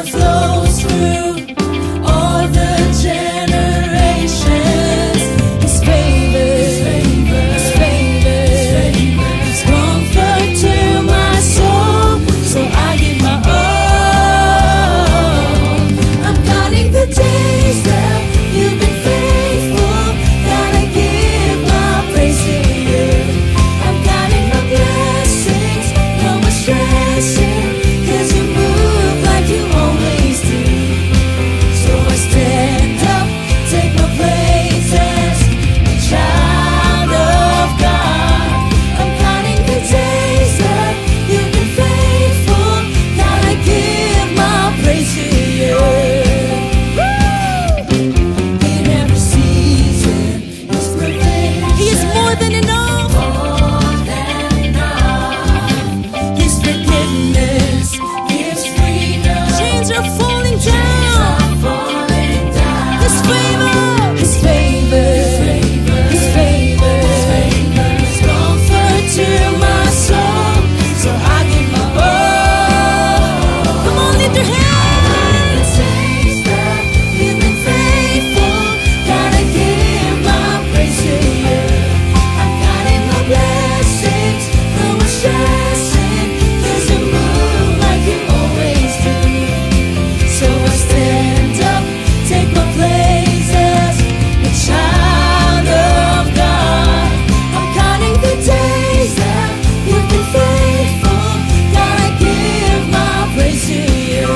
flows through all the generations. His favor, His favor, His favor, His favor, His comfort to my soul. So I give my all. I'm counting the days that you've been faithful. Gotta give my praise to you. I'm counting the blessings, no more stressing, 'cause you move like you always do. So I stand up, take my place as a child of God. I'm counting the days that you've been faithful. Gotta give my praise to you. In every season, His provision. He is more than enough. More than enough. His forgiveness gives freedom. Chains are falling down. His favor, His favor, His favor, His favor, His comfort to my soul. So I give my all. Come on, lift your hands. You've been faithful. Gotta give my praise to you. I'm counting the blessings, no more stressing, 'cause you move like you always do. So I stand up, take my place as a child of God. I'm counting the days that you've been faithful. Gotta give my praise to you.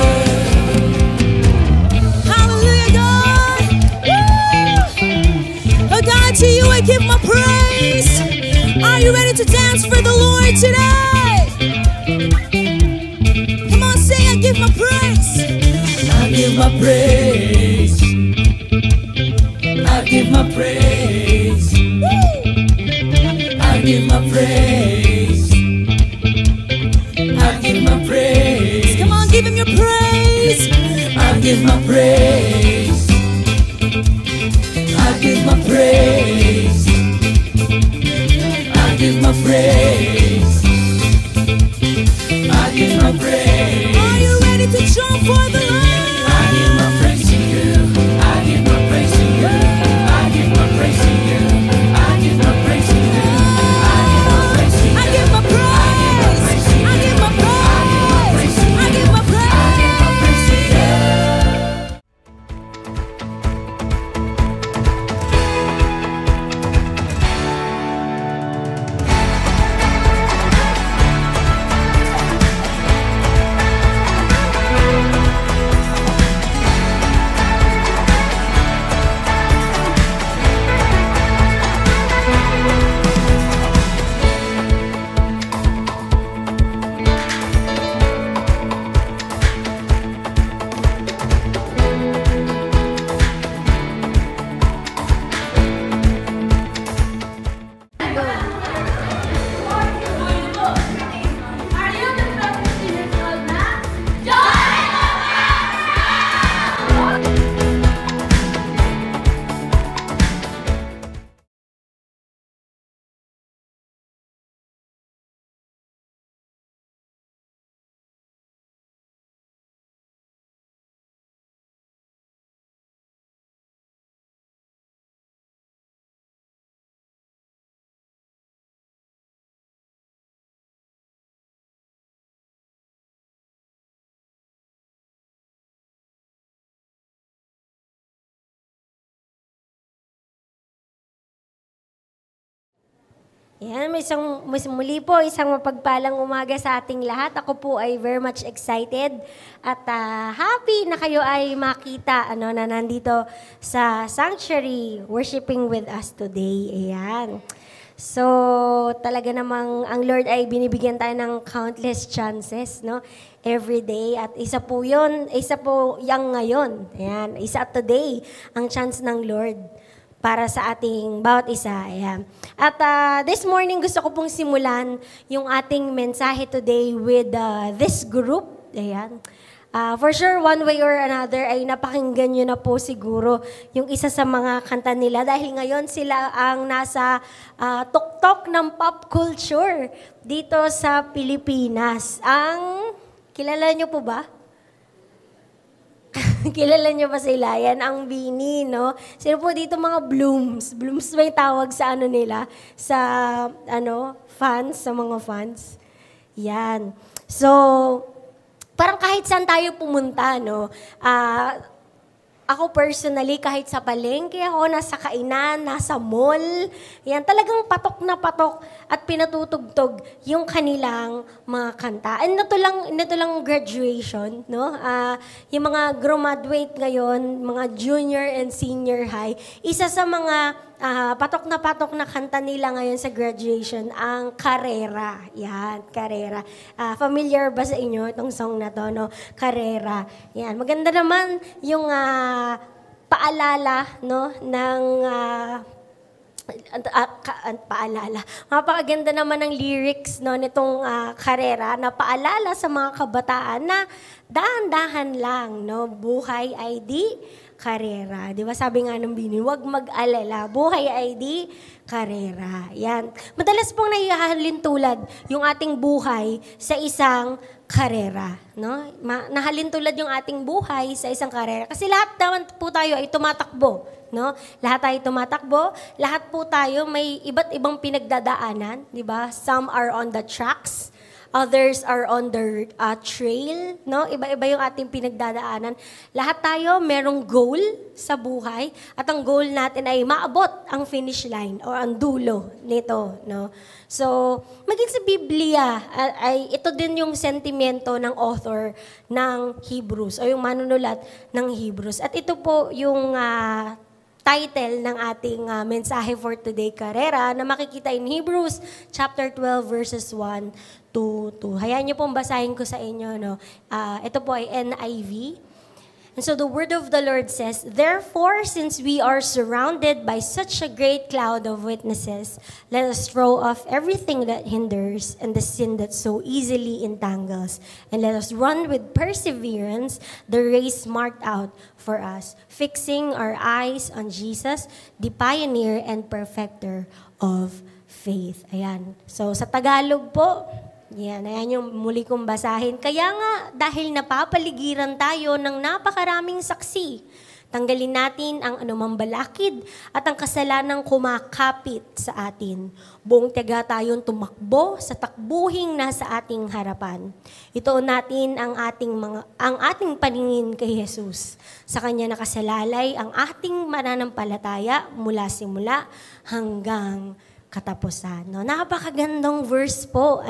Hallelujah, God. Woo! Oh God, to you I give my praise. Are you ready to dance for the Lord today? Come on, say I give my praise. I give my praise. I give my praise. I give my praise. I give my praise. Come on, give him your praise. I give my praise. I give my praise. I give my praise. I give my praise. Are you ready to jump for the Lord? I give my praise to you. I give my praise to you. I give my praise to you. I give my praise to you. I give my praise to you. I give my praise. I give my praise. I give my praise. I give my praise to you. Yan, muli po, isang mapagpalang umaga sa ating lahat. Ako po ay very much excited at happy na kayo ay makita na nandito sa sanctuary, worshiping with us today. Ayan. So, talaga namang ang Lord ay binibigyan tayo ng countless chances, no? Every day. At isa po yun, isa po yang ngayon. Ayan, isa today ang chance ng Lord para sa ating bawat isa. Ayan. At this morning, gusto ko pong simulan yung ating mensahe today with this group. Ayan. For sure, one way or another, ay napakinggan nyo na po siguro yung isa sa mga kanta nila dahil ngayon sila ang nasa tuktok ng pop culture dito sa Pilipinas. Kilala nyo po ba? Kilala niyo ba sila? Yan ang Bini, no? Sino po dito mga Blooms? Blooms ba yung tawag sa ano nila? Sa, fans, sa mga fans? Yan. So, parang kahit saan tayo pumunta, no? Ako personally, kahit sa palengke ako, nasa kainan, nasa mall, yan, talagang patok na patok at pinatutugtog yung kanilang mga kanta. And ito lang graduation, no? Yung mga graduate ngayon, mga junior and senior high, isa sa mga patok na kanta nila ngayon sa graduation, ang Karera. Yan, Karera. Familiar ba sa inyo itong song na to, no? Karera. Yan, maganda naman yung paalala, no, ng paalala. Mapakaganda naman ng lyrics, no, nitong Karera na paalala sa mga kabataan na dahan-dahan lang, no, buhay ay di karera. Di ba sabi nga ng Bini, huwag mag-alala, buhay ay di karera. Yan. Madalas pong nahihalin tulad yung ating buhay sa isang karera. No? Nahalin tulad yung ating buhay sa isang karera. Kasi lahat naman po tayo ay tumatakbo. No? Lahat tayo tumatakbo. Lahat po tayo may iba't ibang pinagdadaanan. Di ba? Some are on the tracks. Others are on the trail, no? Iba-iba yung ating pinagdadaanan. Lahat tayo merong goal sa buhay at ang goal natin ay maabot ang finish line or ang dulo nito, no? So, maging sa Biblia, ay ito din yung sentimento ng author ng Hebrews o yung manunulat ng Hebrews. At ito po yung title ng ating mensahe for today, Karera, na makikita in Hebrews chapter 12 verses 1 to 2. Hayaan niyo pong basahin ko sa inyo, no? Ito po ay NIV. And so the word of the Lord says, "Therefore, since we are surrounded by such a great cloud of witnesses, let us throw off everything that hinders and the sin that so easily entangles, and let us run with perseverance the race marked out for us, fixing our eyes on Jesus, the pioneer and perfecter of faith." Ayan. So sa Tagalog po, ayan yung muli kong basahin. Kaya nga, dahil napapaligiran tayo ng napakaraming saksi, tanggalin natin ang anumang balakid at ang kasalanang kumakapit sa atin. Buong tiyaga tayong tumakbo sa takbuhing nasa ating harapan. Ituon natin ang ating paningin kay Jesus. Sa Kanya nakasalalay ang ating mananampalataya mula simula hanggang katapusan. No? Napakagandang verse po.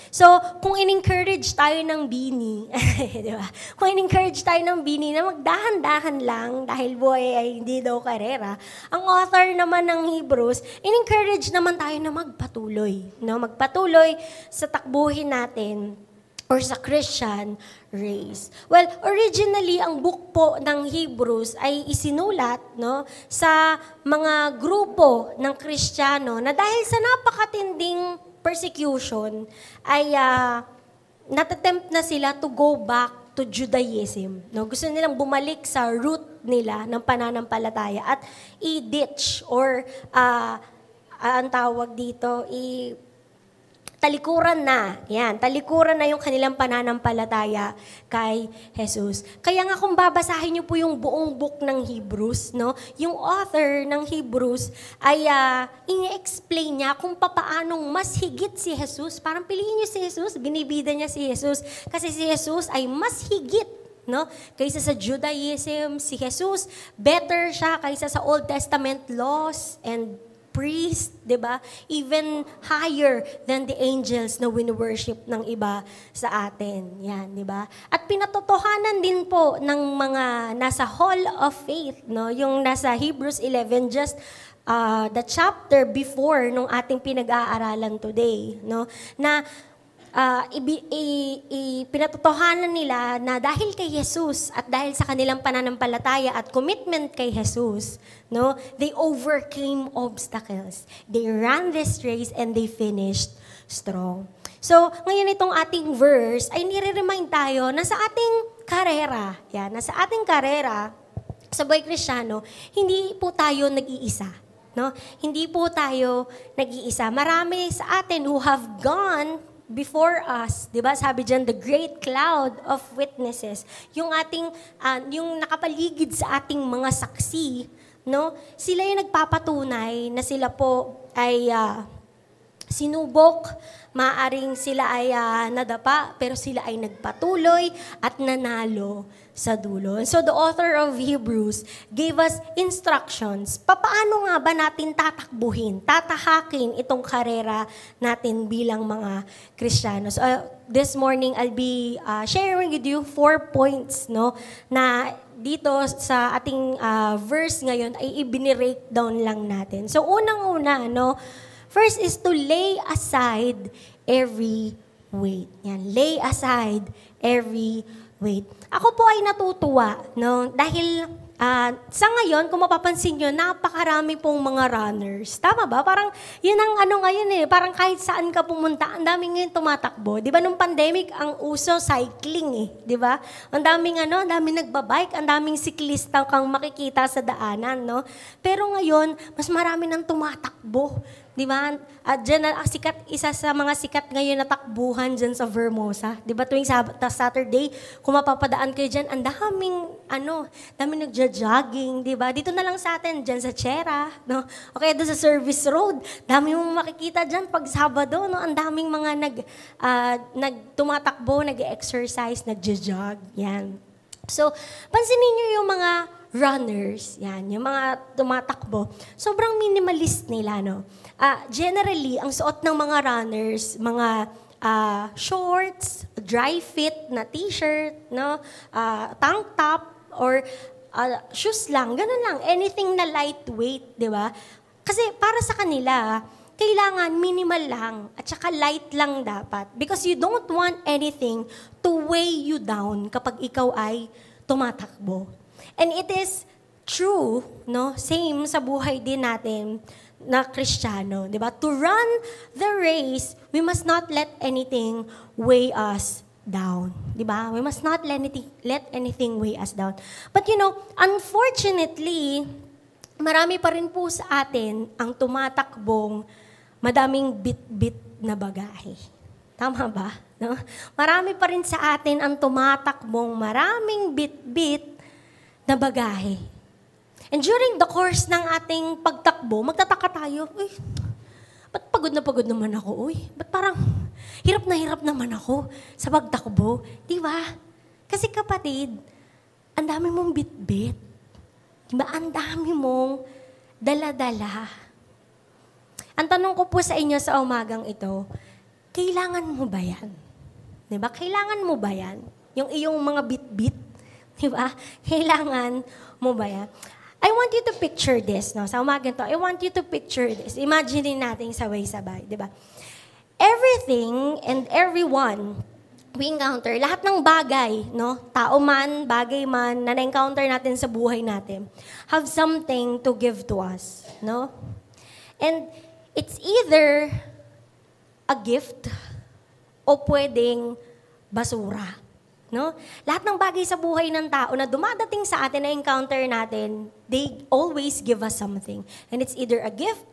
So, kung in-encourage tayo ng Bini, di ba? Kung in-encourage tayo ng Bini na magdahan-dahan lang dahil buhay ay hindi daw karera, ang author naman ng Hebrews, in-encourage naman tayo na magpatuloy. No? Magpatuloy sa takbuhin natin or sa Christian race. Well, originally, ang book po ng Hebrews ay isinulat, no, sa mga grupo ng Kristiyano na dahil sa napakatinding persecution ay natatempt na sila to go back to Judaism. No? Gusto nilang bumalik sa root nila ng pananampalataya at i-ditch or ang tawag dito, talikuran na. Yan, talikuran na yung kanilang pananampalataya kay Jesus. Kaya nga kung babasahin niyo po yung buong book ng Hebrews, no, yung author ng Hebrews ay ini-explain niya kung papaanong mas higit si Jesus. Parang piliin niyo si Jesus, binibida niya si Jesus kasi si Jesus ay mas higit, no? Kaysa sa Judaism, si Jesus better siya kaysa sa Old Testament laws and priest, di ba? Even higher than the angels na wini-worship ng iba sa atin. Yan, di ba? At pinatotohanan din po ng mga nasa Hall of Faith, no? Yung nasa Hebrews 11, just the chapter before nung ating pinag-aaralan today, no? Na pinatotohanan nila na dahil kay Jesus at dahil sa kanilang pananampalataya at commitment kay Jesus, no, they overcame obstacles. They ran this race and they finished strong. So, ngayon itong ating verse ay nire-remind tayo na sa ating karera, na sa ating karera, sa buhay Kristiyano, hindi po tayo nag-iisa. No? Hindi po tayo nag-iisa. Marami sa atin who have gone before us, 'di ba? Sabi diyan, the great cloud of witnesses, yung ating yung nakapaligid sa ating mga saksi, no? Sila yung nagpapatunay na sila po ay sinubok, maaring sila ay nadapa, pero sila ay nagpatuloy at nanalo sa dulo. So the author of Hebrews gave us instructions. Paano nga ba natin tatakbuhin, tatahakin itong karera natin bilang mga Kristiyanos? This morning, I'll be sharing with you 4 points, no, na dito sa ating verse ngayon ay ibinirake down lang natin. So unang-una, no, first is to lay aside every weight. Yan, lay aside every weight. Ako po ay natutuwa, no? Dahil sa ngayon, kung mapapansin nyo, napakarami pong mga runners. Tama ba? Parang yun ang ngayon parang kahit saan ka pumunta, ang daming ngayon tumatakbo. Di ba nung pandemic, ang uso cycling di ba? Ang daming nagbabike, ang daming siklista kang makikita sa daanan, no? Pero ngayon, mas marami nang tumatakbo. Di ba? Diyan isa sa mga sikat ngayon na takbuhan dyan sa Vermosa. Di ba tuwing Saturday, kung mapapadaan kayo dyan, ang daming nagja-jogging, di ba? Dito na lang sa atin, dyan sa Chera, no? O kaya doon sa Service Road, dami mong makikita dyan pag Sabado, no? Ang daming mga tumatakbo, nag-exercise, nagja-jog, yan. So, pansinin nyo yung mga runners, yan, yung mga tumatakbo, sobrang minimalist nila, no? Generally, ang suot ng mga runners, mga shorts, dry fit na t-shirt, no? Tank top, or shoes lang, ganun lang. Anything na lightweight, di ba? Kasi para sa kanila, kailangan minimal lang at saka light lang dapat. Because you don't want anything to weigh you down kapag ikaw ay tumatakbo. And it is true, no? Same sa buhay din natin na Kristiyano, di ba? To run the race, we must not let anything weigh us down, di ba? We must not let anything weigh us down. But unfortunately, marami pa rin po sa atin ang tumatakbong madaming bit-bit na bagahe. Tama ba? No? Marami pa rin sa atin ang tumatakbong maraming bit-bit na bagahe. And during the course ng ating pagtakbo, magtataka tayo, ba't pagod na pagod naman ako? Ba't parang hirap naman ako sa pagtakbo? Di ba? Kasi kapatid, ang dami mong bit-bit. Di ba? Ang dami mong dala-dala. Ang tanong ko po sa inyo sa umagang ito, kailangan mo ba yan? Di ba? Kailangan mo ba yan? Yung iyong mga bit-bit? Di ba? Kailangan mo ba yan? I want you to picture this, no? Sa umagang to, I want you to picture this. Imagine natin sabay-sabay, di ba? Everything and everyone we encounter, lahat ng bagay, no? Tao man, bagay man, na na-encounter natin sa buhay natin, have something to give to us, no? And it's either a gift o pwedeng basura. No? Lahat ng bagay sa buhay ng tao na dumadating sa atin, na encounter natin, they always give us something. And it's either a gift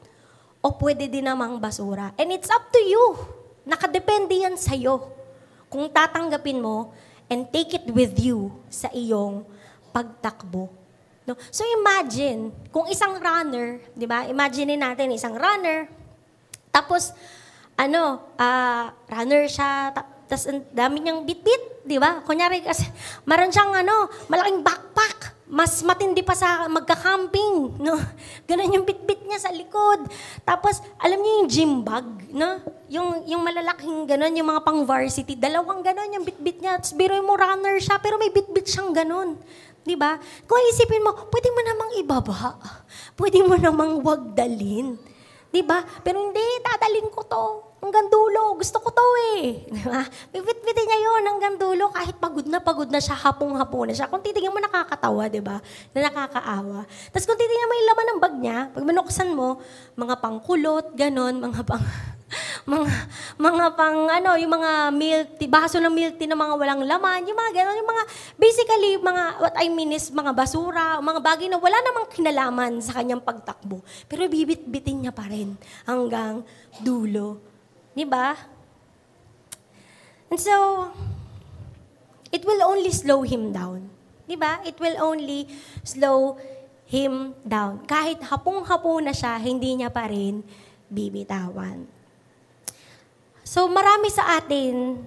o pwede din namang basura. And it's up to you. Nakadepende yan sa'yo. Kung tatanggapin mo and take it with you sa iyong pagtakbo. No? So imagine, kung isang runner, di ba? Imagine natin isang runner, tapos, runner siya, tapos ang dami niyang bit-bit, di ba? Kunyari, kasi maroon siyang malaking backpack. Mas matindi pa sa magka-camping, no? Ganun yung bit-bit niya sa likod. Tapos, alam niyo yung gym bag, no? Yung malalaking ganun, yung mga pang-varsity, dalawang ganun yung bit-bit niya. Tapos biroy mo runner siya, pero may bit-bit siyang ganun. Di ba? Kung isipin mo, pwede mo namang ibaba. Pwede mo namang wag dalin. Di ba? Pero hindi, dadalhin ko to. Hanggang dulo. Gusto ko to Diba? Bibit-bitin niya yun hanggang dulo kahit pagod na siya, hapong-hapo na siya. Kung titignan mo, nakakatawa, diba? Na nakakaawa. Tapos kung titignan mo yung laman ng bag niya, pag manuksan mo, mga pangkulot, ganon, mga yung mga milk tea, baso ng milk tea na mga walang laman, yung mga ganon, yung mga, basically, what I mean is, mga basura, mga bagay na wala namang kinalaman sa kanyang pagtakbo. Pero bibit-bitin niya pa rin hanggang dulo. Di ba? And so, it will only slow him down. Diba? It will only slow him down. Kahit hapong-hapo na siya, hindi niya pa rin bibitawan. So, marami sa atin,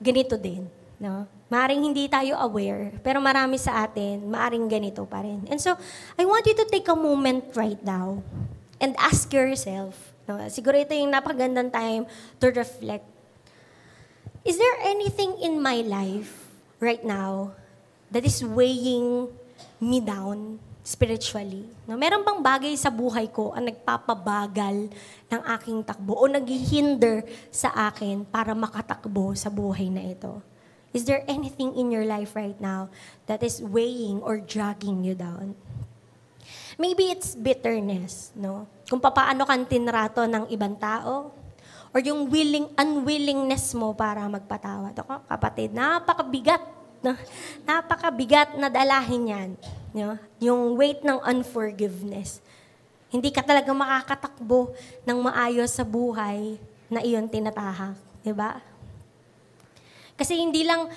ganito din. No? Maaring hindi tayo aware, pero marami sa atin, maaring ganito pa rin. And so, I want you to take a moment right now and ask yourself, no? Siguro ito yung napagandang time to reflect. Is there anything in my life right now that is weighing me down spiritually? No, meron bang bagay sa buhay ko ang nagpapabagal ng aking takbo o naghihinder sa akin para makatakbo sa buhay na ito? Is there anything in your life right now that is weighing or dragging you down? Maybe it's bitterness, no? Kung paano kang tinrato ng ibang tao, or yung unwillingness mo para magpatawad. Ako, kapatid, napakabigat na dalahin yan. Yung weight ng unforgiveness. Hindi ka talaga makakatakbo ng maayos sa buhay na iyon tinatahak. Diba? Kasi hindi lang,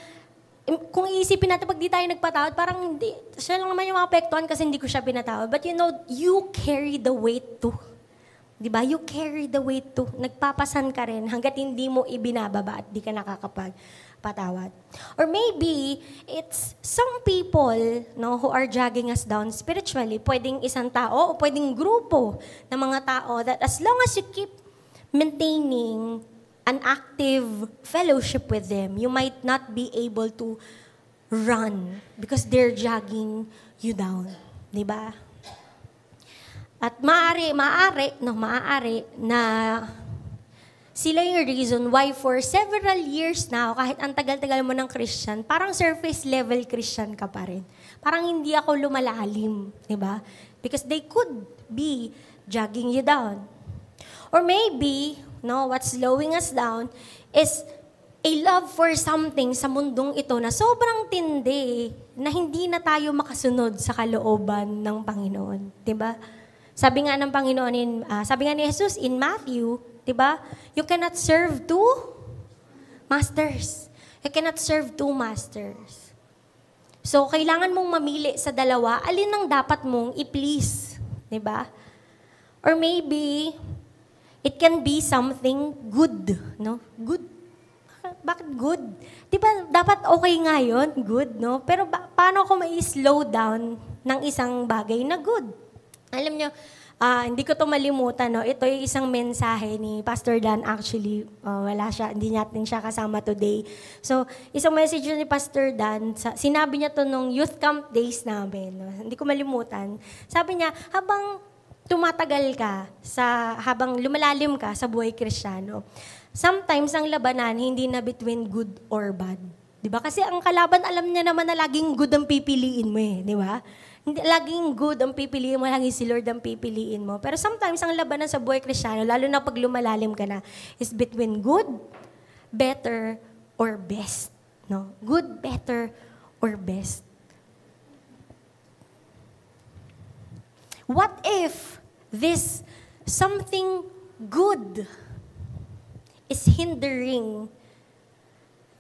kung iisipin natin, pag di tayo nagpatawad, parang hindi, siya lang naman yung maapektuhan kasi hindi ko siya pinatawad. But you carry the weight too. Diba? You carry the weight too. Nagpapasan ka rin hanggat hindi mo ibinababa at di ka nakakapagpatawad. Or maybe, it's some people, no, who are dragging us down spiritually. Pwedeng isang tao o pwedeng grupo ng mga tao that as long as you keep maintaining an active fellowship with them, you might not be able to run because they're dragging you down. Diba? At maaari na sila yung reason why for several years now, kahit ang tagal-tagal mo ng Christian, parang surface level Christian ka pa rin. Parang hindi ako lumalalim, di ba? Because they could be dragging you down. Or maybe, no, what's slowing us down is a love for something sa mundong ito na sobrang tindi na hindi na tayo makasunod sa kalooban ng Panginoon, di ba? Sabi nga ng Panginoon, sabi nga ni Jesus in Matthew, di ba? You cannot serve two masters. You cannot serve two masters. So, kailangan mong mamili sa dalawa, alin ang dapat mong i-please. Di ba? Or maybe, it can be something good. No? Good. Bakit good? Di ba, dapat okay nga yun? Good, no? Pero paano ako mai-slow down ng isang bagay na good? Alam nyo, hindi ko to malimutan, no? Ito yung isang mensahe ni Pastor Dan. Actually, wala siya, hindi natin siya kasama today. So, isang message ni Pastor Dan, sinabi niya to nung youth camp days namin. No? Hindi ko malimutan. Sabi niya, habang tumatagal ka, habang lumalalim ka sa buhay Kristiyano, sometimes ang labanan hindi na between good or bad. Diba? Kasi ang kalaban, alam niya naman na laging good ang pipiliin mo eh. Di ba? Laging good ang pipiliin mo, laging si Lord ang pipiliin mo. Pero sometimes, ang labanan sa buhay Kristiyano, lalo na pag lumalalim ka na, is between good, better, or best. No? Good, better, or best. What if this something good is hindering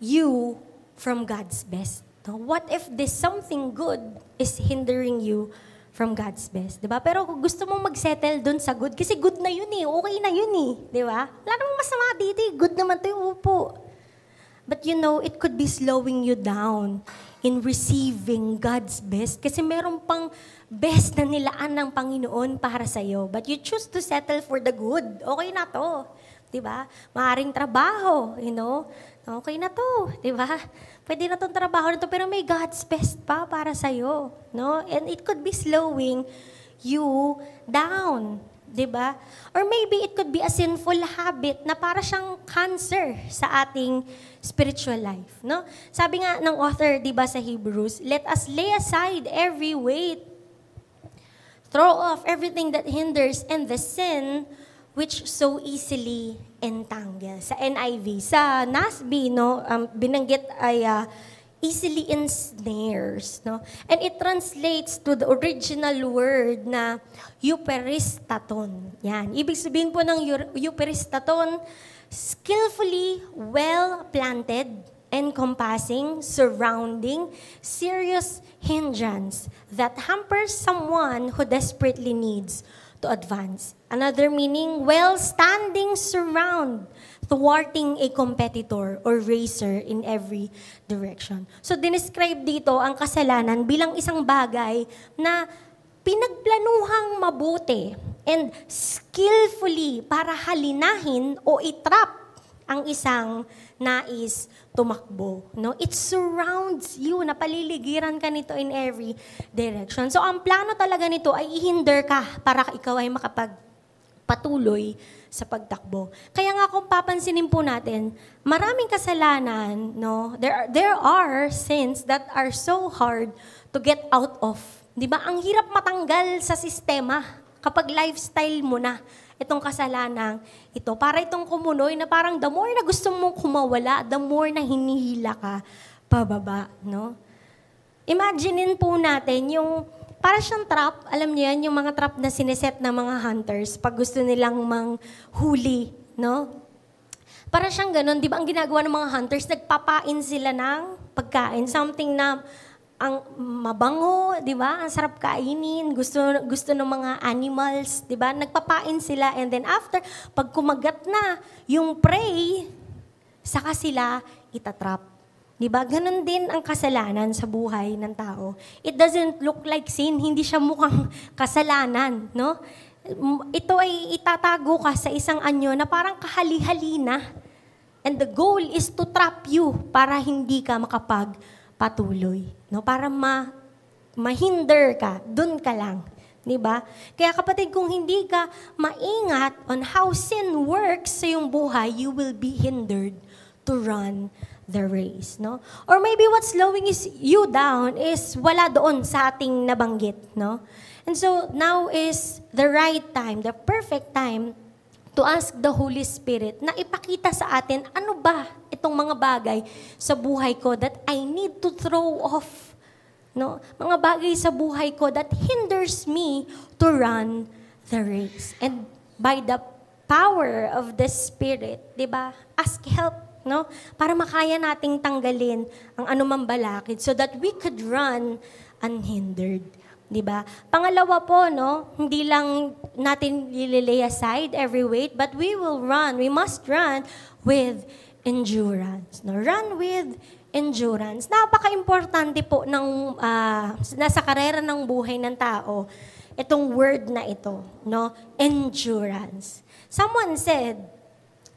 you from God's best? What if this something good is hindering you from God's best? Diba? Pero kung gusto mong mag-settle dun sa good, kasi good na yun eh, okay na yun eh. Diba? Wala namang masama dito eh, good naman to yung upo. But it could be slowing you down in receiving God's best. Kasi meron pang best na nilaan ng Panginoon para sa'yo. But you choose to settle for the good. Okay na to. Diba? Maaring trabaho, okay na to. Diba? Pwede na tong trabaho na to, pero may God's best pa para sa'yo. No? And it could be slowing you down. Diba? Or maybe it could be a sinful habit na para siyang cancer sa ating spiritual life. No? Sabi nga ng author, diba, sa Hebrews, let us lay aside every weight, throw off everything that hinders, and the sin which so easily entangles. Sa NIV. Sa NASB, binanggit ay easily ensnares, no? And it translates to the original word na euperistaton. Yan. Ibig sabihin po ng euperistaton, skillfully well-planted, encompassing, surrounding, serious hindrance that hampers someone who desperately needs to advance. Another meaning, well-standing surround, thwarting a competitor or racer in every direction. So, dinescribe dito ang kasalanan bilang isang bagay na pinagplanuhang mabuti and skillfully para halinahin o itrap ang isang nais tumakbo. No? It surrounds you, napaliligiran ka nito in every direction. So, ang plano talaga nito ay ihinder ka para ikaw ay makapagpatuloy sa pagtakbo. Kaya nga kung papansinin po natin, maraming kasalanan, no? There are sins that are so hard to get out of. 'Di ba? Ang hirap matanggal sa sistema kapag lifestyle mo na itong kasalanang ito. Para itong kumunoy na parang the more na gusto mong kumawala, the more na hinihila ka pababa, no? Imaginein po natin yung para siyang trap, alam niyo yan, yung mga trap na sineset ng mga hunters pag gusto nilang manghuli, no? Para siyang ganun, di ba ang ginagawa ng mga hunters, nagpapain sila ng pagkain, something na ang mabango, di ba? Ang sarap kainin, gusto ng mga animals, di ba? Nagpapain sila and then after, pag kumagat na yung prey, saka sila itatrap. Diba? Ganon din ang kasalanan sa buhay ng tao. It doesn't look like sin, hindi siya mukhang kasalanan, no? Ito ay itatago ka sa isang anyo na parang kahali-hali na. And the goal is to trap you para hindi ka makapagpatuloy, no? Para mahinder ka, dun ka lang. Diba? Kaya kapatid, kung hindi ka maingat on how sin works sa iyong buhay, you will be hindered to run the race, no? Or maybe what's slowing you down is wala doon sa ating nabanggit, no? And so now is the right time, the perfect time to ask the Holy Spirit na ipakita sa atin ano ba itong mga bagay sa buhay ko that I need to throw off, no? Mga bagay sa buhay ko that hinders me to run the race. And by the power of the Spirit, 'di ba? Ask help, no? Para makaya nating tanggalin ang anumang balakid so that we could run unhindered. 'Di ba? Pangalawa po, no, hindi lang natin lay aside every weight, but we must run with endurance. No? Run with endurance. Napaka-importante po ng nasa karera ng buhay ng tao itong word na ito, no? Endurance. Someone said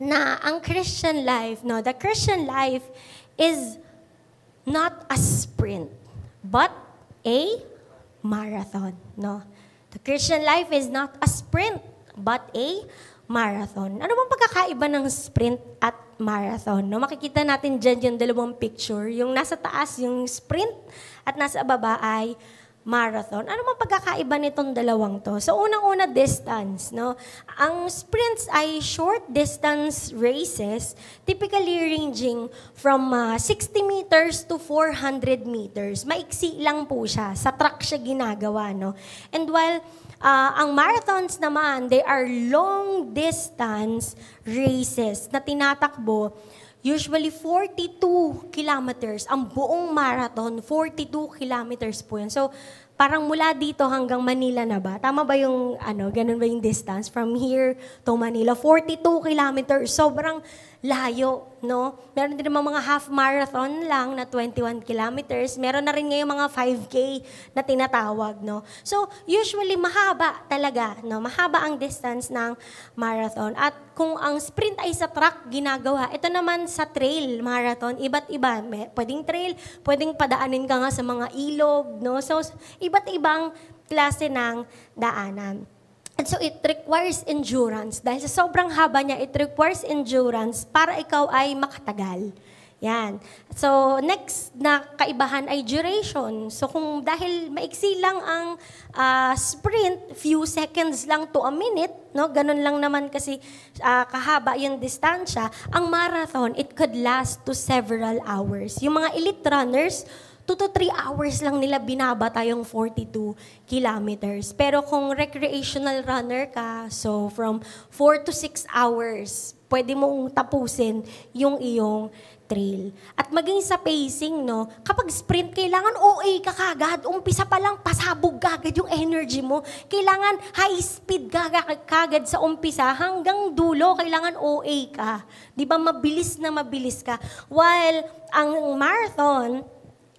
na ang Christian life, no, the Christian life is not a sprint, but a marathon, no? The Christian life is not a sprint, but a marathon. Ano bang pagkakaiba ng sprint at marathon? No, makikita natin dyan yung dalawang picture. Yung nasa taas, yung sprint, at nasa baba ay marathon. Ano bang pagkakaiba nitong dalawang to? So, unang-una, distance, no? Ang sprints ay short distance races, typically ranging from 60 meters to 400 meters. Maiksi lang po siya. Sa track siya ginagawa, no? And while ang marathons naman, they are long distance races na tinatakbo. Usually 42 kilometers. Ang buong marathon, 42 kilometers po yan. So, parang mula dito hanggang Manila na ba? Tama ba yung, ganun ba yung distance? From here to Manila, 42 kilometers. Sobrang layo, no? Meron din naman mga half marathon lang na 21 kilometers. Meron na rin ngayon mga 5K na tinatawag, no? So, usually mahaba talaga, no? Mahaba ang distance ng marathon. At kung ang sprint ay sa track ginagawa, ito naman sa trail marathon, iba't iba. Pwedeng trail, pwedeng padaanin ka nga sa mga ilog, no? So, iba't ibang klase ng daanan. And so it requires endurance. Dahil sa sobrang haba niya, it requires endurance para ikaw ay makatagal. Yan. So, next na kaibahan ay duration. So, kung dahil maiksi lang ang sprint, few seconds lang to a minute, no? Ganun lang naman kasi kahaba yung distansya. Ang marathon, it could last to several hours. Yung mga elite runners, 2 to 3 hours lang nila binabata yung 42 kilometers. Pero kung recreational runner ka, so from 4 to 6 hours, pwede mong tapusin yung iyong trail. At maging sa pacing, no, kapag sprint, kailangan OA ka kagad. Umpisa pa lang, pasabog kagad yung energy mo. Kailangan high speed kagad sa umpisa hanggang dulo, kailangan OA ka. Di ba, mabilis na mabilis ka. While ang marathon,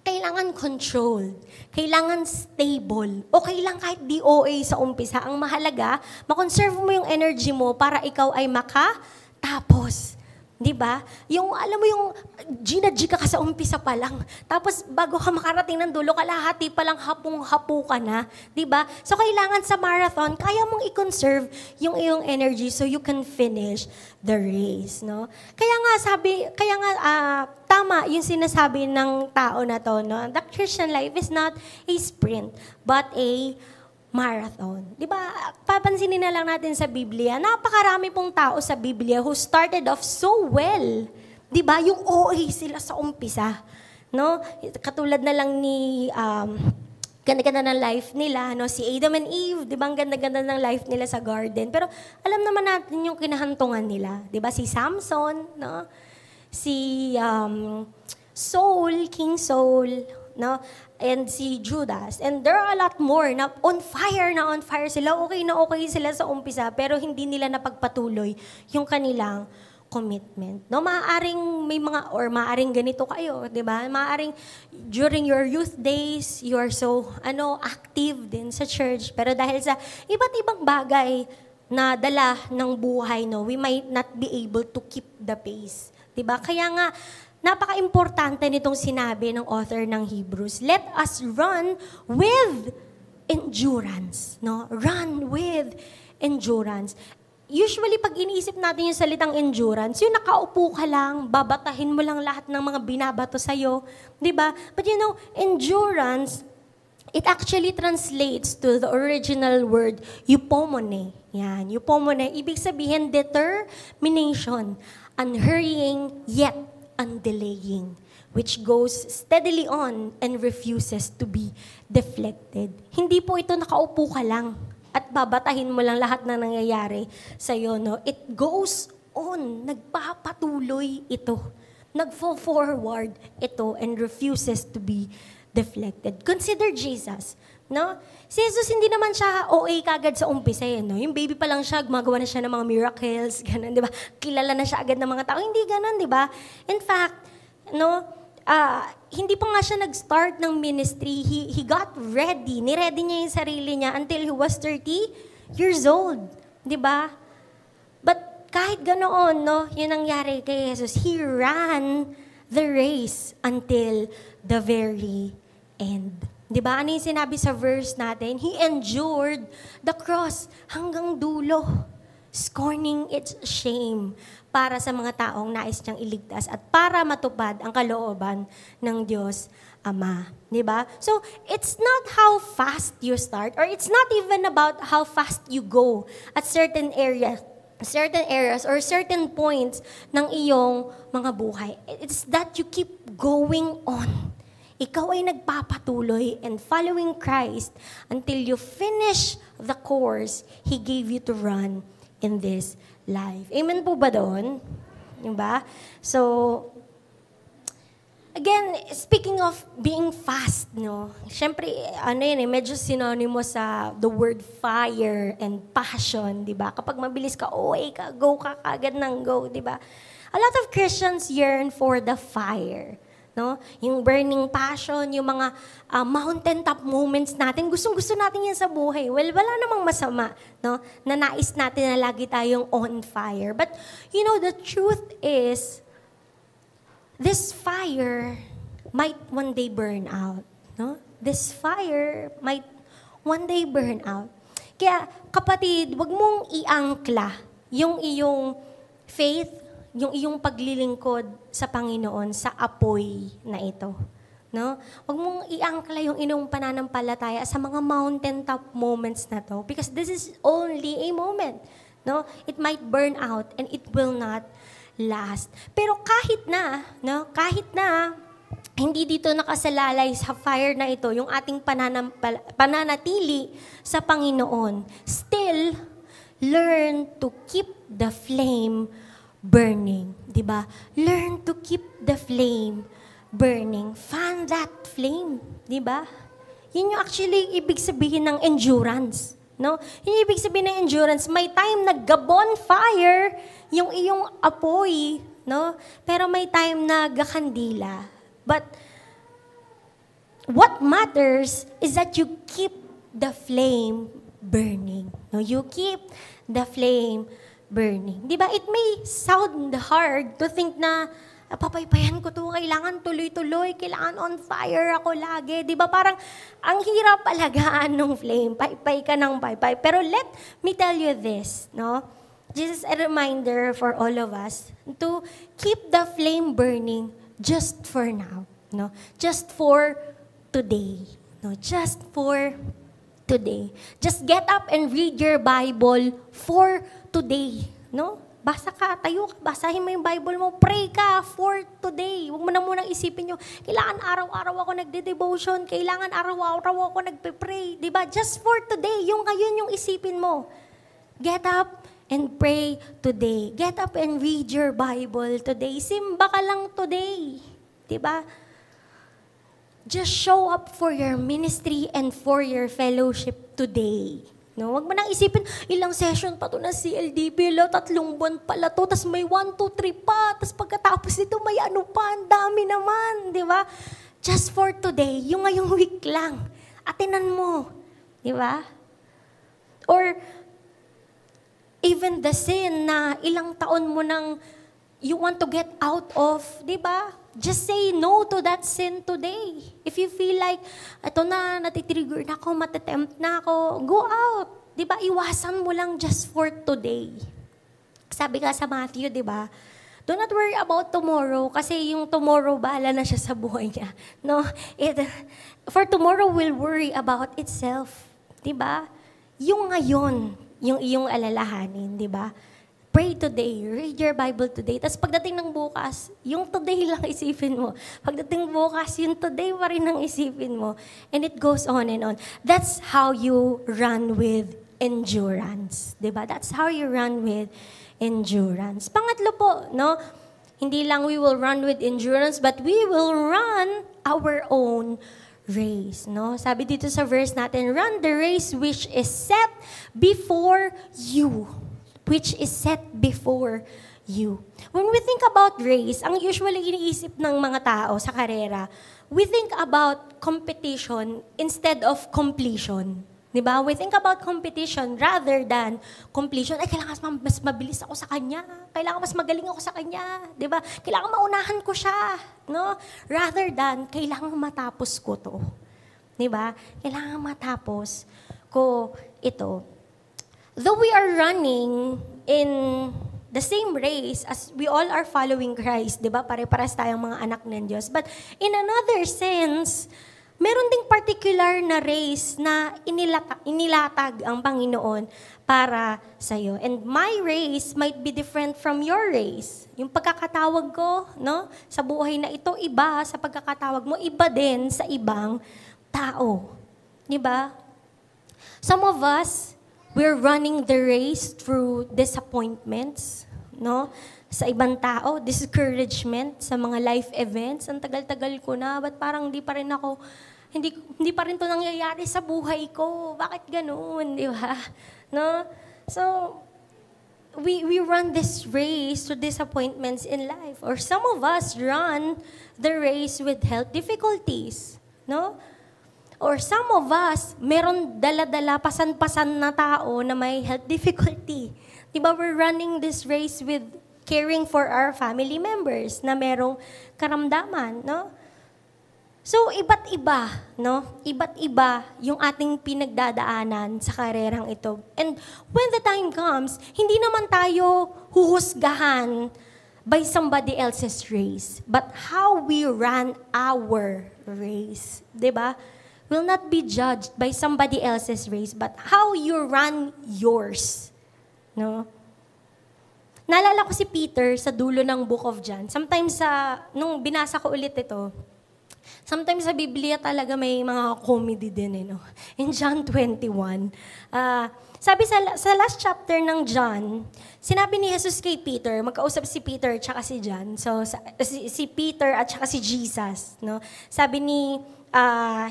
kailangan controlled, kailangan stable, o kailangan kahit DOA sa umpisa. Ang mahalaga, makonserve mo yung energy mo para ikaw ay makatapos. Di ba? Yung, alam mo yung G ka sa umpisa pa lang. Tapos bago ka makarating ng dulo, kalahati pa lang hapong-hapo ka na. Di ba? So kailangan sa marathon, kaya mong i-conserve yung iyong energy so you can finish the race. No? Kaya nga tama yung sinasabi ng tao na to. No? The Christian life is not a sprint, but a marathon. Di ba? Papansinin na lang natin sa Biblia, napakarami pong tao sa Biblia who started off so well. Di ba? Yung OA sila sa umpisa. No? Katulad na lang ni ganda-ganda ng life nila, no? Si Adam and Eve, di ba? Ang ganda-ganda ng life nila sa garden. Pero alam naman natin yung kinahantungan nila. Di ba? Si Samson, no? Si Saul, King Saul, no? And si Judas. And there are a lot more na on fire sila. Okay na okay sila sa umpisa, pero hindi nila napagpatuloy yung kanilang commitment. No, maaaring may maaring ganito kayo, 'di ba? Maaaring during your youth days, you are so active din sa church, pero dahil sa iba't ibang bagay na dala ng buhay, no, we might not be able to keep the pace. 'Di ba? Kaya nga napaka-importante nitong sinabi ng author ng Hebrews. Let us run with endurance. No? Run with endurance. Usually, pag iniisip natin yung salitang endurance, yung nakaupo ka lang, babatahin mo lang lahat ng mga binabato sa'yo. Diba? But you know, endurance, it actually translates to the original word, eupomone. Yan, eupomone. Ibig sabihin, determination, unhurrying yet undelaying, which goes steadily on and refuses to be deflected. Hindi po ito nakaupo ka lang at babatahin mo lang lahat na nangyayari sa'yo, no? It goes on. Nagpapatuloy ito. Nag-forward ito and refuses to be deflected. Consider Jesus, no? Si Jesus hindi naman siya OA kagad sa umpisa, no? Yung baby pa lang siya, gumagawa na siya ng mga miracles, ganun, di ba? Kilala na siya agad ng mga tao. Hindi ganun, di ba? In fact, no, hindi pa nga siya nag-start ng ministry. He got ready. Niready niya yung sarili niya until he was 30 years old, di ba? But kahit ganoon, no, yun nangyari kay Jesus. He ran the race until the very end. Di ba? Ano yung sinabi sa verse natin? He endured the cross hanggang dulo, scorning its shame para sa mga taong nais niyang iligtas at para matupad ang kalooban ng Diyos Ama. Di ba? So, it's not how fast you start or it's not even about how fast you go at certain areas or certain points ng iyong mga buhay. It's that you keep going on. Ikaw ay nagpapatuloy and following Christ until you finish the course He gave you to run in this life. Amen po ba doon? Diba? So, again, speaking of being fast, no? Siyempre, medyo synonymous sa the word fire and passion, diba? Kapag mabilis ka, ka, go ka kagad ng go, diba? A lot of Christians yearn for the fire. No? Yung burning passion, yung mga mountaintop moments natin, gustong-gusto natin yan sa buhay. Well, wala namang masama, no? Na nais natin na lagi tayong on fire. But, you know, the truth is, this fire might one day burn out. No? This fire might one day burn out. Kaya, kapatid, wag mong iangkla yung iyong faith, yung iyong paglilingkod sa Panginoon sa apoy na ito. No? Huwag mong iangkla yung inyong pananampalataya sa mga mountaintop moments na to because this is only a moment. No? It might burn out and it will not last. Pero kahit na hindi dito nakasalalay sa fire na ito yung ating pananatili sa Panginoon, still learn to keep the flame burning, 'di ba? Learn to keep the flame burning. Fan that flame, 'di ba? Yun yung actually ibig sabihin ng endurance, no? Yung ibig sabihin ng endurance, may time nagga-bonfire yung iyong apoy, no? Pero may time na gakandila. But what matters is that you keep the flame burning. No, you keep the flame burning. 'Di ba? It may sound hard to think na papaypayan ko to, kailangan tuloy-tuloy, kailangan on fire ako lagi. Di ba parang ang hirap alagaan ng flame, paypay ka ng paypay. Pero let me tell you this, no? This is a reminder for all of us to keep the flame burning just for now, no? Just for today, no? Just for today. Just get up and read your Bible for today, no? Basa ka, tayo ka, basahin mo yung Bible mo, pray ka for today. Huwag mo na munang isipin yung, kailangan araw-araw ako nagde-devotion, kailangan araw-araw ako nagpe-pray. Diba? Just for today, yung ngayon yung isipin mo. Get up and pray today. Get up and read your Bible today. Simba ka lang today. Diba? Just show up for your ministry and for your fellowship today. No, wag mo nang isipin, ilang session pa to na CLDB, 3 buwan pala to, tas may 1, 2, 3 pa, tas pagkatapos nito may ano pa, ang dami naman, di ba? Just for today, yung ngayong week lang, atinan mo, di ba? Or, even the sin na ilang taon mo nang you want to get out of, di ba? Just say no to that sin today. If you feel like, eto na, natitrigger na ako, matatempt na ako, go out. Diba? Iwasan mo lang just for today. Sabi ka sa Matthew, diba? Do not worry about tomorrow kasi yung tomorrow, bahala na siya sa buhay niya. No? For tomorrow will worry about itself. Diba? Yung ngayon, yung iyong alalahanin, diba? Pray today, read your Bible today. Tapos pagdating ng bukas, yung today lang isipin mo. Pagdating bukas, yung today pa rin ang isipin mo. And it goes on and on. That's how you run with endurance. Diba? That's how you run with endurance. Pangatlo po, no? Hindi lang we will run with endurance, but we will run our own race. No? Sabi dito sa verse natin, run the race which is set before you. Which is set before you. When we think about race, ang usually iniisip ng mga tao sa karera, we think about competition instead of completion. Diba? We think about competition rather than completion. Ay, kailangan mas mabilis ako sa kanya. Kailangan mas magaling ako sa kanya. Diba? Kailangan maunahan ko siya. No? Rather than, kailangan matapos ko to. Diba? Kailangan matapos ko ito. Though we are running in the same race as we all are following Christ, di ba? Pare-paras tayong mga anak ng Diyos. But in another sense, meron ding particular na race na inilatag ang Panginoon para sa'yo. And my race might be different from your race. Yung pagkakatawag ko, no, sa buhay na ito, iba sa pagkakatawag mo, iba din sa ibang tao. Di ba? Some of us, we're running the race through disappointments, no? Sa ibang tao, discouragement sa mga life events. Ang tagal-tagal ko na, ba't parang hindi pa rin to nangyayari sa buhay ko? Bakit ganun, di ba? No? So, we run this race through disappointments in life. Or some of us run the race with health difficulties, no? Or some of us, meron dala-dala, pasan-pasan na tao na may health difficulty. Diba, we're running this race with caring for our family members na merong karamdaman, no? So, iba't iba, no? Iba't iba yung ating pinagdadaanan sa karerang ito. And when the time comes, hindi naman tayo huhusgahan by somebody else's race, but how we run our race. 'Di ba? Will not be judged by somebody else's race, but how you run yours. No? Naalala ko si Peter sa dulo ng Book of John. Sometimes nung binasa ko ulit ito, sometimes sa Biblia talaga may mga comedy din, no? In John 21, sabi sa last chapter ng John, sinabi ni Jesus kay Peter, magkausap si Peter at si John. So, si Peter at si Jesus, no? Sabi ni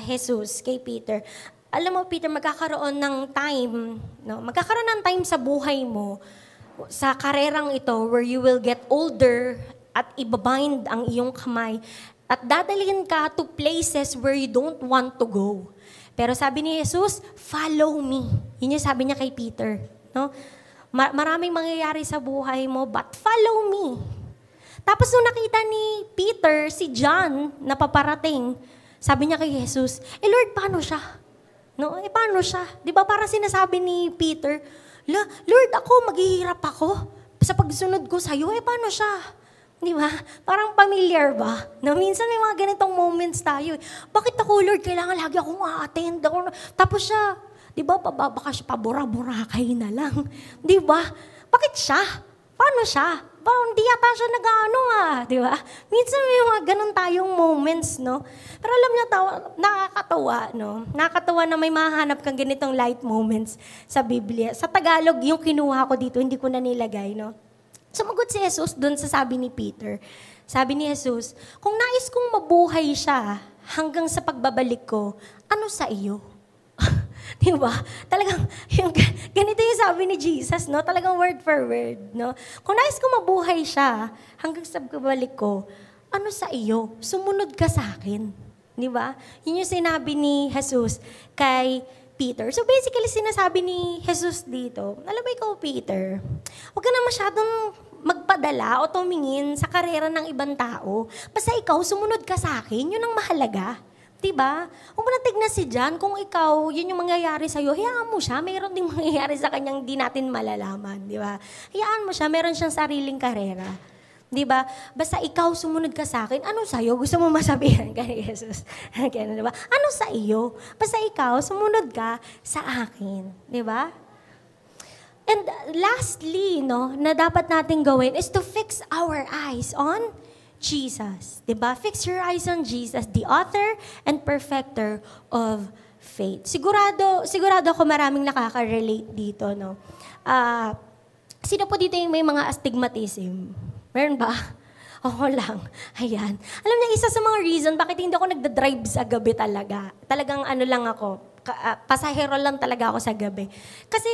Jesus kay Peter, alam mo Peter, magkakaroon ng time, no? Magkakaroon ng time sa buhay mo, sa karerang ito, where you will get older at ibabind ang iyong kamay at dadalhin ka to places where you don't want to go. Pero sabi ni Jesus, follow me. Yun yung sabi niya kay Peter. No? Maraming mangyayari sa buhay mo, but follow me. Tapos nung nakita ni Peter, si John, na paparating, sabi niya kay Jesus, Lord, paano siya? No? Paano siya? Di ba parang sinasabi ni Peter, Lord, maghihirap ako sa pagsunod ko sa'yo. Paano siya? Di ba? Parang familiar ba? Na minsan may mga ganitong moments tayo. Bakit ako, Lord, kailangan lagi akong a-attend? Tapos siya, di ba, baka siya pabura-burakay na lang. Di ba? Bakit siya? Paano siya? Parang di yata siya di ba? Minsan may mga ganun tayong moments, no? Pero alam niyo, nakakatawa, no? Nakakatawa na may mahanap kang ganitong light moments sa Biblia. Sa Tagalog, yung kinuha ko dito, hindi ko na nilagay, no? Sumagot si Jesus doon sa sabi ni Peter. Sabi ni Jesus, kung nais kong mabuhay siya hanggang sa pagbabalik ko, ano sa iyo? Di ba? Talagang, ganito yung sabi ni Jesus, no? Talagang word for word, no? Kung nais kong mabuhay siya hanggang sa pagbabalik ko, ano sa iyo? Sumunod ka sa akin. Di ba? Yun yung sinabi ni Jesus kay Peter. So basically, sinasabi ni Jesus dito, alam mo ikaw, Peter, huwag ka na masyadong magpadala o tumingin sa karera ng ibang tao. Basta ikaw, sumunod ka sa akin, yun ang mahalaga. Diba? Huwag mo na tignan si John, kung ikaw, yun yung mangyayari sa'yo, hayaan mo siya, mayroon ding mangyayari sa kanyang di natin malalaman. Diba? Hayaan mo siya, mayroon siyang sariling karera. Diba? Basta ikaw, sumunod ka sa akin, ano sa'yo? Gusto mo masabihan kay Jesus? Diba? Ano sa iyo? Basta ikaw, sumunod ka sa akin. Diba? And lastly, no, na dapat natin gawin is to fix our eyes on Jesus. Diba? Fix your eyes on Jesus, the author and perfecter of faith. Sigurado ako maraming nakaka-relate dito, no? Sino po dito yung may mga astigmatism? Meron ba? Ako lang. Ayan. Alam niyo, isa sa mga reason bakit hindi ako nagda-drive sa gabi talaga. Talagang lang ako. Pasahero lang talaga ako sa gabi. Kasi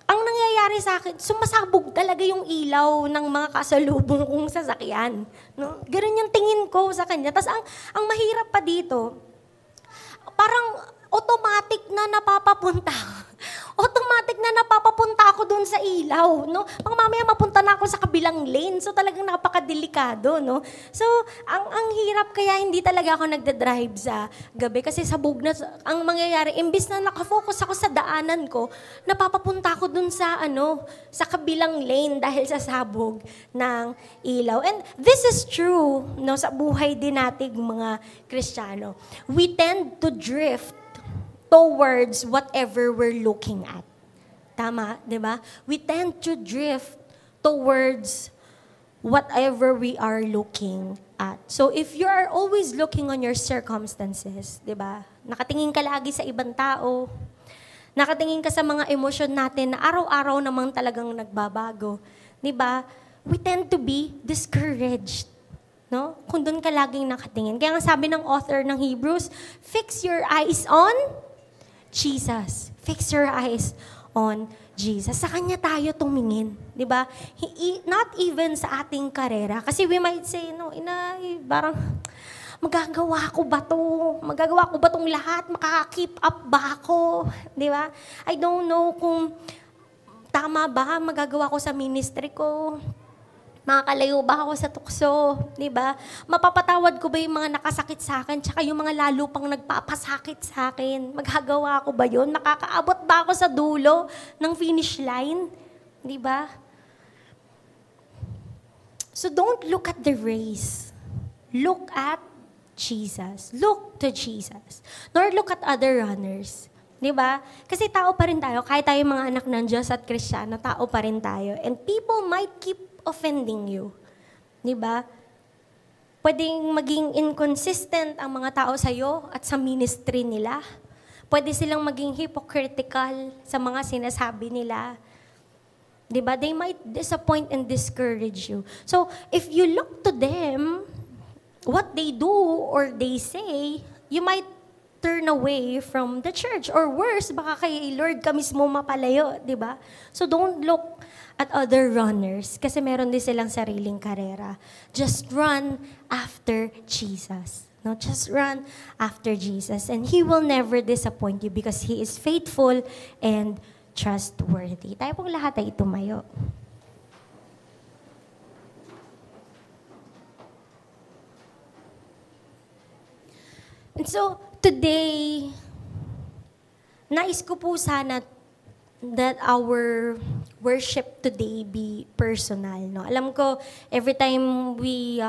ang nangyayari sa akin, sumasabog talaga yung ilaw ng mga kasalubong kong sasakyan. No? Ganun yung tingin ko sa kanya. Tapos ang mahirap pa dito, parang automatic na napapapunta ako doon sa ilaw, no? Mamaya mapunta na ako sa kabilang lane. So talagang napakadelikado, no? So ang hirap kaya hindi talaga ako nagda-drive sa gabi kasi sabog na ang mangyayari. Imbis na nakafocus ako sa daanan ko, napapapunta ako doon sa sa kabilang lane dahil sa sabog ng ilaw. And this is true, no, sa buhay din nating mga Kristiyano. We tend to drift towards whatever we're looking at. Tama, di ba? We tend to drift towards whatever we are looking at. So if you are always looking on your circumstances, di ba? Nakatingin ka lagi sa ibang tao, nakatingin ka sa mga emosyon natin na araw-araw namang talagang nagbabago, di ba? We tend to be discouraged. No? Kung doon ka laging nakatingin. Kaya nga sabi ng author ng Hebrews, fix your eyes on Jesus. Fix your eyes on Jesus. Sa Kanya tayo tumingin. Di ba? Not even sa ating karera. Kasi we might say, parang, magagawa ko ba to? Magagawa ko ba tong lahat? Makaka-keep up ba ako? Di ba? I don't know kung tama ba magagawa ko sa ministry ko. Makakalayo ba ako sa tukso? Diba? Mapapatawad ko ba yung mga nakasakit sa akin tsaka yung mga lalo pang nagpapasakit sa akin? Magagawa ko ba yun? Makakaabot ba ako sa dulo ng finish line? Diba? So don't look at the race. Look at Jesus. Look to Jesus. Nor look at other runners. Diba? Kasi tao pa rin tayo. Kahit tayo mga anak ng Diyos at Kristiyano, tao pa rin tayo. And people might keep offending you. Diba? Pwedeng maging inconsistent ang mga tao sa'yo at sa ministry nila. Pwede silang maging hypocritical sa mga sinasabi nila. Diba? They might disappoint and discourage you. So, if you look to them, what they do or they say, you might turn away from the church. Or worse, baka kay Lord ka mismo mapalayo, di ba? So don't look at other runners kasi meron din silang sariling karera. Just run after Jesus. No, just run after Jesus. And He will never disappoint you because He is faithful and trustworthy. Tayo pong lahat ay tumayo. And so, today, nais ko po sana that our worship today be personal. No? Alam ko, every time we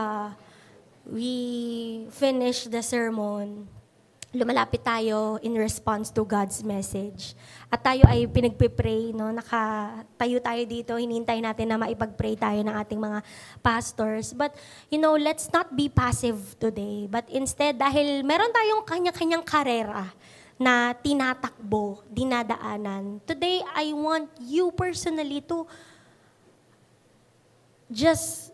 finish the sermon, lumalapit tayo in response to God's message. At tayo ay pinagpipray, no? Nakatayo tayo dito, hinihintay natin na maipag-pray tayo ng ating mga pastors. But, let's not be passive today. But instead, dahil meron tayong kanya-kanyang karera na tinatakbo, dinadaanan, today, I want you personally to just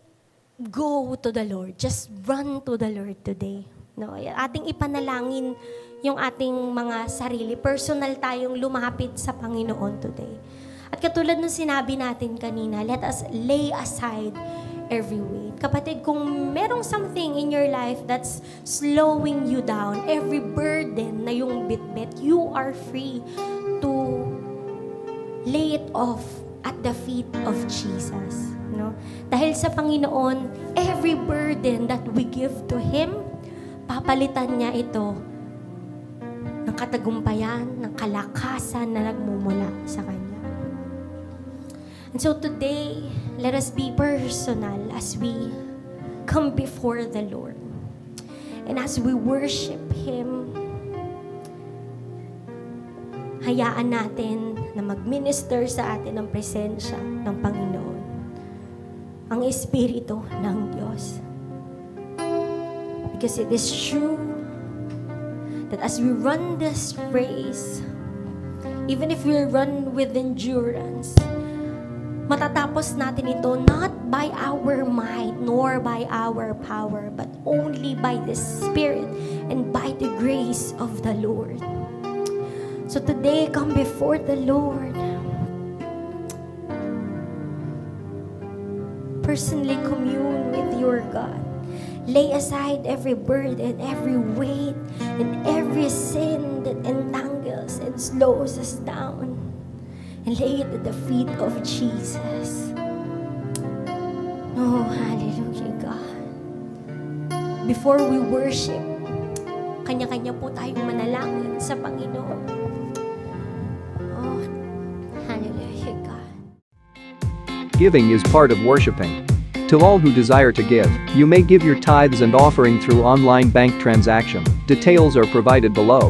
go to the Lord. Just run to the Lord today. No, ating ipanalangin yung ating mga sarili. Personal tayong lumapit sa Panginoon today. At katulad ng sinabi natin kanina, let us lay aside every weight. Kapatid, kung merong something in your life that's slowing you down, every burden na yung bitbit, you are free to lay it off at the feet of Jesus. No? Dahil sa Panginoon, every burden that we give to Him, papalitan niya ito ng katagumpayan, ng kalakasan na nagmumula sa Kanya. And so today, let us be personal as we come before the Lord. And as we worship Him, hayaan natin na mag-minister sa atin ang presensya ng Panginoon, ang Espiritu ng Diyos. Because it is true that as we run this race, even if we run with endurance, matatapos natin ito not by our might nor by our power, but only by the Spirit and by the grace of the Lord. So today, come before the Lord. Personally commune with your God. Lay aside every burden, every weight, and every sin that entangles and slows us down. And lay it at the feet of Jesus. Oh, hallelujah, God. Before we worship, kanya-kanya po tayong manalangin sa Panginoon. Oh, hallelujah, God. Giving is part of worshiping. To all who desire to give, you may give your tithes and offering through online bank transaction. Details are provided below.